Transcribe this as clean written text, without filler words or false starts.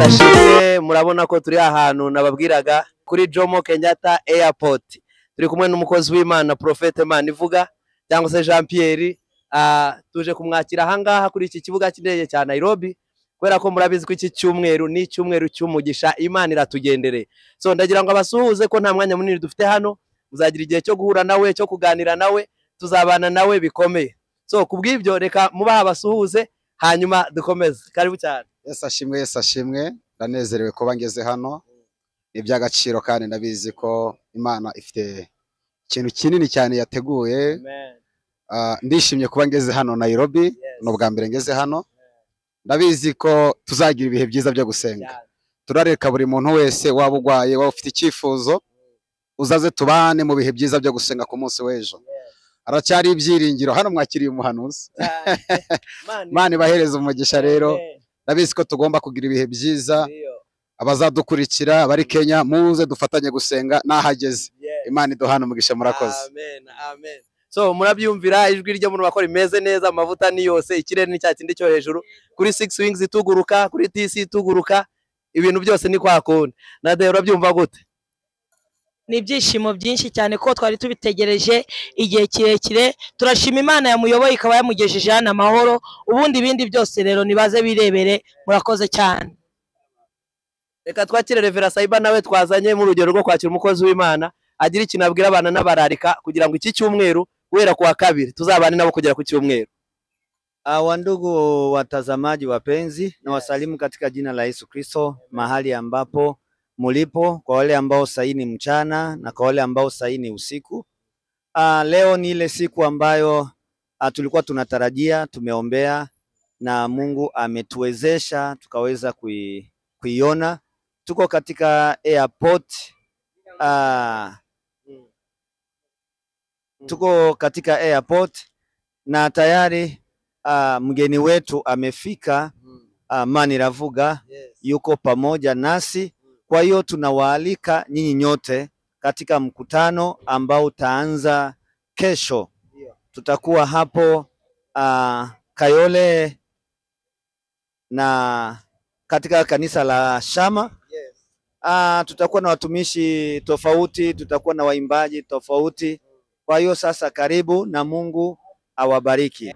ashimwe. Murabona ko turi ahantu nababwiraga kuri Jomo Kenyatta Airport. Turi kumwe n'umukozi w'Imana Prophete Manivuga cyangwa se Jean Pierre. Tuje kumwakira ahangaha kuri iki kibuga cy'indege cya Nairobi, kubera ko murabizi ko iki cyumweru ni cyumweru cy'umugisha, Imana iratugendere. So ndagira ngo abasuhuze ko nta mwanya munini dufite hano, muzagira igihe cyo guhura nawe, cyo kuganira nawe, tuzabana nawe bikomeye. So kubw'ibyo reka mubaha abasuhuze hanyuma dukomeze. Karibu cyane. Yesu ashimwe, ndanezerewe kuba ngeze hano. Iby'agaciro kandi ndabizi ko Imana ifite ikintu kinini cyane yateguye. Amen. Ndishimye kuba ngeze hano Nairobi, no bwa mbere ngeze hano. Ndabizi ko tuzagira ibihe byiza byo gusenga. Turareka buri muntu wese waba ugwaye, waba ufite icyifuzo, uzaze tubane mu bihe byiza byo gusenga ku munsi w'ejo. Aracyari ibyiringiro hano, mwakiriye umuhanuzi. Imana ibahereza umugisha rero. Ndabizi ko tugomba kugira ibihe byiza. Abazadukurikira bari Kenya, muze dufatanye gusenga nahageze. Imana iduhana umugisha, murakoze. Amen, amen. So murabyumvira, ijwi ryo muri bakora imeze neza, amavuta ni yose, ikirere ni cyakindi cyo hejuru, kuri Six Wings tuguruka, kuri TC tuguruka, ibintu byose ni kwa kundi. Nade urabyumva gute? Ni ibyishimo byinshi cyane ko twari tubitegereje igihe kirekire. Turashima Imana yamuyoboye ikaba yamugejeje hano amahoro. Ubundi ibindi byose rero nibaze birebere. Murakoze cyane. Reka twakire Reverend Saiba nawe twazanye mu rugero rwo kwakira umukozi w'Imana, agira ikintu abwira abana n'abararika kugira ngo iki cyumweru guhera ku wa kabiri tuzabane nabo kugera ku cyumweru. Wandugu watazamaji wapenzi, na wasalimu katika jina la Yesu Kristo mahali ambapo mulipo, kwa wale ambao sasa ni mchana na kwa wale ambao sasa ni usiku. Leo ni ile siku ambayo tulikuwa tunatarajia, tumeombea na Mungu ametuwezesha tukaweza kuiona. Tuko katika airport, tuko katika airport na tayari mgeni wetu amefika, Maniravuga yuko pamoja nasi. Kwa hiyo tunawaalika nyinyi nyote katika mkutano ambao utaanza kesho. Tutakuwa hapo Kayole na katika kanisa la Shama. Tutakuwa na watumishi tofauti, tutakuwa na waimbaji tofauti. Kwa hiyo sasa karibu na Mungu awabariki.